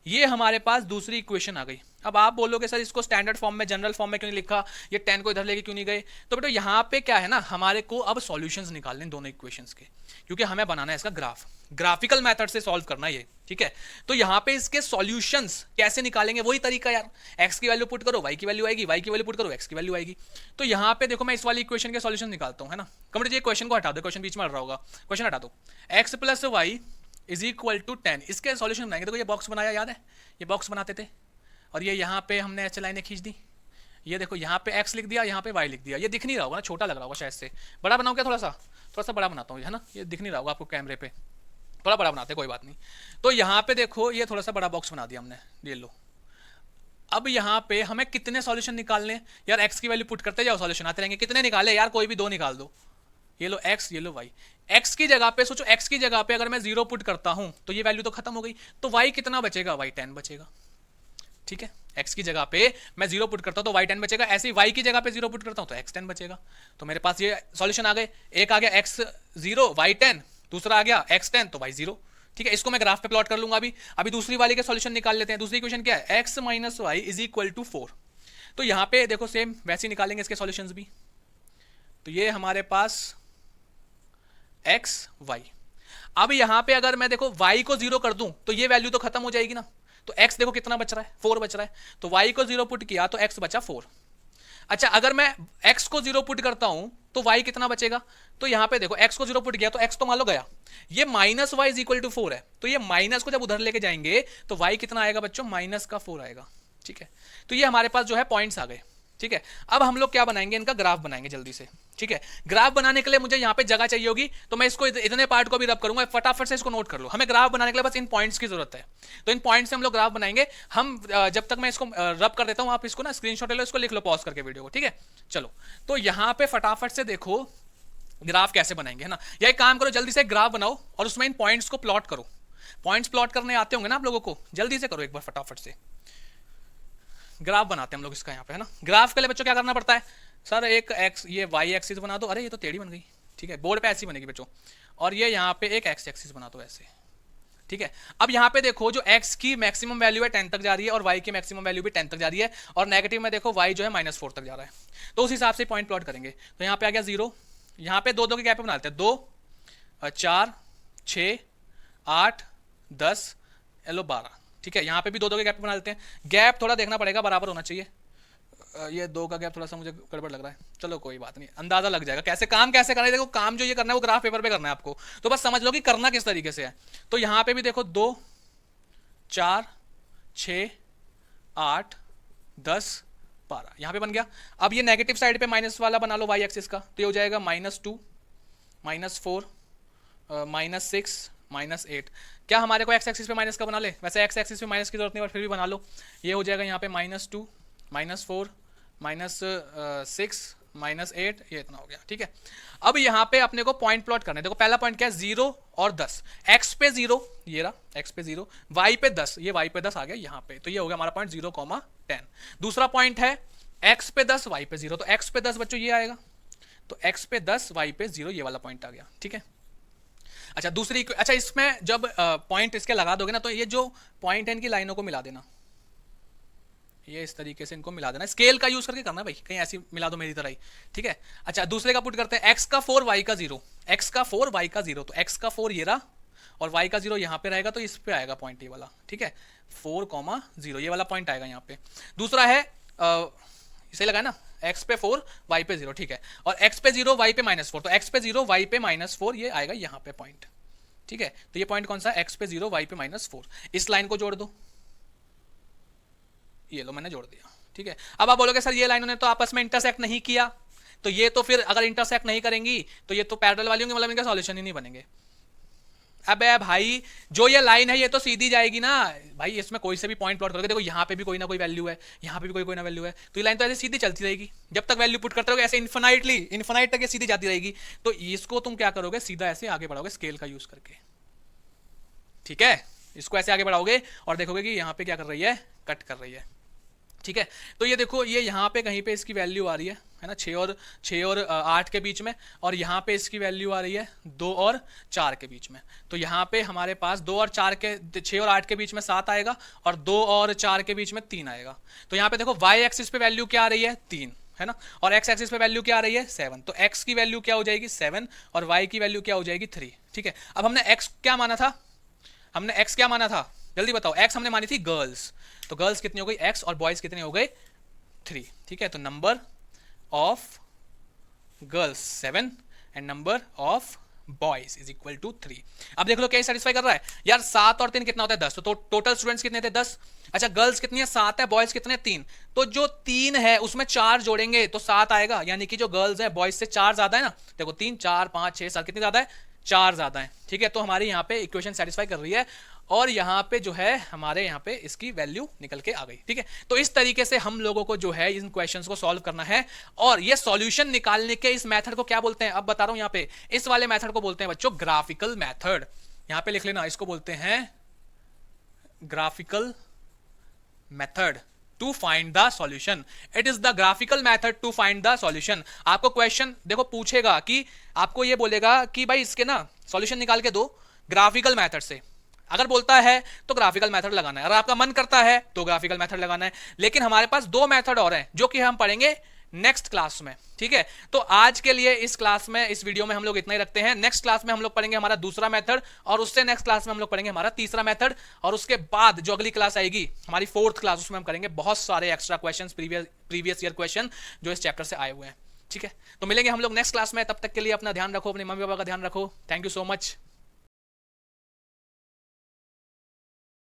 ये हमारे पास दूसरी इक्वेशन आ गई। अब आप बोलोगे सर इसको स्टैंडर्ड फॉर्म में जनरल फॉर्म में क्यों नहीं लिखा, ये 10 को इधर लेके क्यों नहीं गए, तो बेटा यहाँ पे क्या है ना, हमारे को अब सॉल्यूशंस निकालने दोनों इक्वेशंस के, क्योंकि हमें बनाना है इसका ग्राफ, ग्राफिकल मेथड से सॉल्व करना है ये। ठीक है, तो यहाँ पे इसके सॉल्यूशंस कैसे निकालेंगे, वही तरीका यार, x की वैल्यू पुट करो y की वैल्यू आएगी, y की वैल्यू पुट करो x की वैल्यू आएगी। तो यहाँ पे देखो मैं इस वाली इक्वेशन के सॉल्यूशन निकालता हूँ, है ना। कमेंट, ये क्वेश्चन को हटा दो, क्वेश्चन बीच में हट रहा होगा, क्वेश्चन हटा दो। x plus Y is equal to 10, इसके सॉल्यूशन बनाएंगे। देखो ये बॉक्स बनाया, याद है ये बॉक्स बनाते थे, और ये यहाँ पे हमने ऐसे लाइनें खींच दी, ये देखो यहाँ पे x लिख दिया, यहाँ पे y लिख दिया। ये दिख नहीं रहा होगा ना, छोटा लग रहा होगा शायद से, बड़ा बनाऊं क्या, थोड़ा सा बड़ा बनाता हूँ, है ना, ये दिख नहीं रहा होगा आपको कैमरे पे, थोड़ा बड़ा बनाते, कोई बात नहीं। तो यहाँ पे देखो ये थोड़ा सा बड़ा बॉक्स बना दिया हमने, ये लो। अब यहाँ पे हमें कितने सॉल्यूशन निकालने, यार x की वैल्यू पुट करते जाओ, सॉल्यूशन आते रहेंगे। कितने निकाले यार, कोई भी 2 निकाल दो, ये लो x ये लो y। x की जगह पे सोचो, x की जगह पे अगर मैं 0 पुट करता हूं तो ये वैल्यू तो खत्म हो गई, तो y कितना बचेगा, y 10 बचेगा। ठीक है, x की जगह पे मैं 0 पुट करता हूं तो y 10 बचेगा, ऐसे ही y की जगह पे 0 पुट करता हूं तो x 10 बचेगा। तो मेरे पास ये सॉल्यूशन आ गए, एक आ गया x 0 y 10, दूसरा आ गया x 10 तो y 0। ठीक है, इसको मैं ग्राफ पे प्लॉट कर लूंगा। अभी दूसरी वाली के सॉल्यूशन निकाल लेते हैं। दूसरी इक्वेशन क्या है, x minus Y is equal to 4। तो यहाँ पे देखो सेम वैसे ही निकालेंगे इसके सॉल्यूशंस भी। तो ये हमारे पास x y, अब यहां पे अगर मैं देखो y को 0 कर दूं तो ये वैल्यू तो खत्म हो जाएगी ना, तो x देखो कितना बच रहा है, 4 बच रहा है, तो y को 0 पुट किया तो x बचा 4। अच्छा अगर मैं x को 0 पुट करता हूं तो y कितना बचेगा, तो यहां पे देखो x को 0 पुट किया तो x तो मान लो गया, ये minus Y is equal to 4 है, तो ये माइनस को जब उधर लेके जाएंगे तो y कितना आएगा बच्चों, माइनस का 4 आएगा। ठीक है, तो ये हमारे पास जो है पॉइंट्स आ गए। ठीक है, अब हम लोग क्या बनाएंगे, इनका ग्राफ बनाएंगे जल्दी से। ठीक है, ग्राफ बनाने के लिए मुझे यहाँ पे जगह चाहिए होगी, तो मैं इसको इतने पार्ट को भी रब करूंगा, फटाफट से इसको नोट कर लो। हमें ग्राफ बनाने के लिए बस इन पॉइंट्स की जरूरत है, तो इन पॉइंट्स से हम लोग ग्राफ बनाएंगे। हम जब तक मैं इसको रब कर देता हूँ, आप इसको ना स्क्रीनशॉट ले लो, इसको लिख लो पॉज करके वीडियो को। ठीक है, चलो तो यहाँ पे फटाफट से देखो ग्राफ कैसे बनाएंगे, है ना। या एक काम करो, जल्दी से ग्राफ बनाओ और उसमें इन पॉइंट्स को प्लॉट करो। पॉइंट्स प्लॉट करने आते होंगे ना आप लोगों को, जल्दी से करो एक बार फटाफट से। ग्राफ बनाते हैं हम लोग इसका यहाँ पे, है ना। ग्राफ के लिए बच्चों क्या करना पड़ता है, सर एक एक्स, ये वाई एक्सिस बना दो, अरे ये तो टेढ़ी बन गई। ठीक है, बोर्ड पे ऐसी बनेगी बच्चों, और ये यहाँ पे एक एक्स एक्सिस बना दो ऐसे। ठीक है, अब यहाँ पे देखो जो x की मैक्सिमम वैल्यू है 10 तक जा रही है और y की मैक्सिमम वैल्यू भी 10 तक जा रही है, और नेगेटिव में देखो y जो है -4 तक जा रहा है, तो उस हिसाब से पॉइंट प्लॉट करेंगे। तो यहाँ पे आ गया 0, यहाँ पे 2 के गैप पे बना लेते हैं, 2 4 6 8 10 12। ठीक है, यहाँ पे भी 2 के गैप पे बना लेते हैं, गैप थोड़ा देखना पड़ेगा, बराबर होना चाहिए। ये 2 का गैप थोड़ा सा मुझे गड़बड़ लग रहा है, चलो कोई बात नहीं, अंदाजा लग जाएगा कैसे काम कैसे करना है। देखो काम जो ये करना है वो ग्राफ पेपर पे करना है आपको, तो बस समझ लो कि करना किस तरीके से है। तो यहाँ पे भी देखो 2 4 6 8 10 12 यहाँ पे बन गया। अब ये नेगेटिव साइड पे माइनस वाला बना लो y एक्सिस का, तो ये हो जाएगा -2 -4 -6 -8। क्या हमारे को x एक्सिस पे माइनस का बना ले, वैसे x एक्सिस पे माइनस की जरूरत नहीं, पर फिर भी बना लो। ये हो जाएगा यहाँ पे -2 -4 -6 -8, ये इतना हो गया। ठीक है, अब यहाँ पे अपने को पॉइंट प्लॉट करना है। देखो पहला पॉइंट क्या है, 0 और 10, x पे 0, ये रहा x पे 0, y पे 10, ये y पे 10 आ गया यहाँ पे, तो ये हो गया हमारा पॉइंट 0,10। दूसरा पॉइंट है x पे 10 y पे 0, तो x पे 10 बच्चों ये आएगा, तो x पे 10 y पे 0, ये वाला पॉइंट आ गया। ठीक है, अच्छा दूसरी, अच्छा इसमें जब पॉइंट इसके लगा दोगे ना, तो ये जो पॉइंट है इनकी लाइनों को मिला देना, ये इस तरीके से इनको मिला देना, स्केल का यूज करके करना भाई, कहीं ऐसी मिला दो मेरी तरह ही। ठीक है, अच्छा दूसरे का पुट करते हैं, x का 4 y का 0, x का 4 y का 0, तो x का 4 ये रहा और y का 0 यहाँ पे रहेगा, तो इस पे आएगा पॉइंट ये वाला। ठीक है, 4,0 ये वाला पॉइंट आएगा यहाँ पे। दूसरा है इसे लगा ना, x पे 4 y पे 0। ठीक है, और x पे 0 y पे -4, तो x पे 0 y पे -4 ये आएगा यहाँ पे पॉइंट। ठीक है, तो ये पॉइंट कौन सा, x पे 0 y पे -4, इस लाइन को जोड़ दो, ये लो मैंने जोड़ दिया। ठीक है, अब आप बोलोगे सर ये लाइनों ने तो आपस में इंटरसेक्ट नहीं किया, तो ये तो फिर अगर इंटरसेक्ट नहीं करेंगी तो ये तो पैरेलल वाली होंगी, मतलब इनका सॉल्यूशन ही नहीं बनेंगे। अबे भाई जो ये लाइन है ये तो सीधी जाएगी ना भाई, इसमें कोई से भी पॉइंट प्लॉट करोगे, देखो यहाँ पे भी कोई ना कोई वैल्यू है, यहाँ पे भी कोई ना वैल्यू है, तो ये लाइन तो ऐसे सीधी चलती रहेगी जब तक वैल्यू पुट करते रहोगे, ऐसे इन्फिनाइट तक ये सीधी जाती रहेगी। तो इसको तुम क्या करोगे, सीधा ऐसे आगे बढ़ाओगे स्केल का यूज करके। ठीक है, इसको ऐसे आगे बढ़ाओगे और देखोगे कि यहाँ पे क्या कर रही है, कट कर रही है। ठीक है, तो ये देखो ये यहाँ पे कहीं पे इसकी वैल्यू आ रही है ना, 6 और 8 के बीच में, और यहाँ पे इसकी वैल्यू आ रही है 2 और 4 के बीच में। तो यहाँ पे हमारे पास 2 और 4 के 6 और 8 के बीच में 7 आएगा और 2 और 4 के बीच में 3 आएगा। तो यहाँ पे देखो y एक्सिस पे वैल्यू क्या आ रही है, 3, है ना, और x एक्सिस पे वैल्यू क्या आ रही है, 7। तो x की वैल्यू क्या हो जाएगी, 7, और y की वैल्यू क्या हो जाएगी, 3। ठीक है, अब हमने x क्या माना था, जल्दी बताओ, x हमने मानी थी गर्ल्स, तो गर्ल्स कितनी हो गई x और बॉयज कितने हो गए 3। ठीक है, तो number of girls 7 and number of boys is equal to 3। अब देख लो क्या सेटिस्फाई कर रहा है यार, 7 और 3 कितना होता है 10, तो टोटल स्टूडेंट्स कितने थे 10। अच्छा गर्ल्स कितनी है 7 है, बॉयज कितने 3, तो जो 3 है उसमें 4 जोड़ेंगे तो 7 आएगा, यानी कि जो गर्ल्स है बॉयज से 4 ज्यादा है ना, देखो 3 4 5 6 7 कितने ज्यादा है, 4 ज्यादा है। ठीक है, तो हमारी यहाँ पे इक्वेशन सेटिस्फाई कर रही है और यहाँ पे जो है हमारे यहाँ पे इसकी वैल्यू निकल के आ गई। ठीक है, तो इस तरीके से हम लोगों को जो है इन क्वेश्चंस को सॉल्व करना है, और ये सॉल्यूशन निकालने के इस मेथड को क्या बोलते हैं, अब बता रहा हूं यहाँ पे, इस वाले मेथड को बोलते हैं बच्चों ग्राफिकल मेथड। यहाँ पे लिख लेना, इसको बोलते हैं graphical method to find the solution. It is the graphical method to find the solution. आपको क्वेश्चन देखो पूछेगा कि आपको ये बोलेगा कि भाई इसके ना सॉल्यूशन निकाल के दो ग्राफिकल मेथड से, अगर बोलता है तो ग्राफिकल मेथड लगाना है, अगर आपका मन करता है तो ग्राफिकल मेथड लगाना है। लेकिन हमारे पास 2 मेथड और हैं जो कि हम पढ़ेंगे नेक्स्ट क्लास में, ठीक है। तो आज के लिए इस क्लास में, इस वीडियो में हम लोग इतना ही रखते हैं। नेक्स्ट क्लास में हम लोग पढ़ेंगे हमारा दूसरा मेथड, और उससे नेक्स्ट क्लास में हम लोग पढ़ेंगे हमारा तीसरा मेथड, और उसके बाद जो अगली क्लास आएगी हमारी फोर्थ क्लास, उसमें हम करेंगे बहुत सारे extra questions, previous year question जो इस चैप्टर से आए हुए हैं, ठीक है। तो मिलेंगे हम लोग नेक्स्ट क्लास में, तब तक के लिए अपना ध्यान रखो, अपने मम्मी पापा का ध्यान रखो। Thank you so much.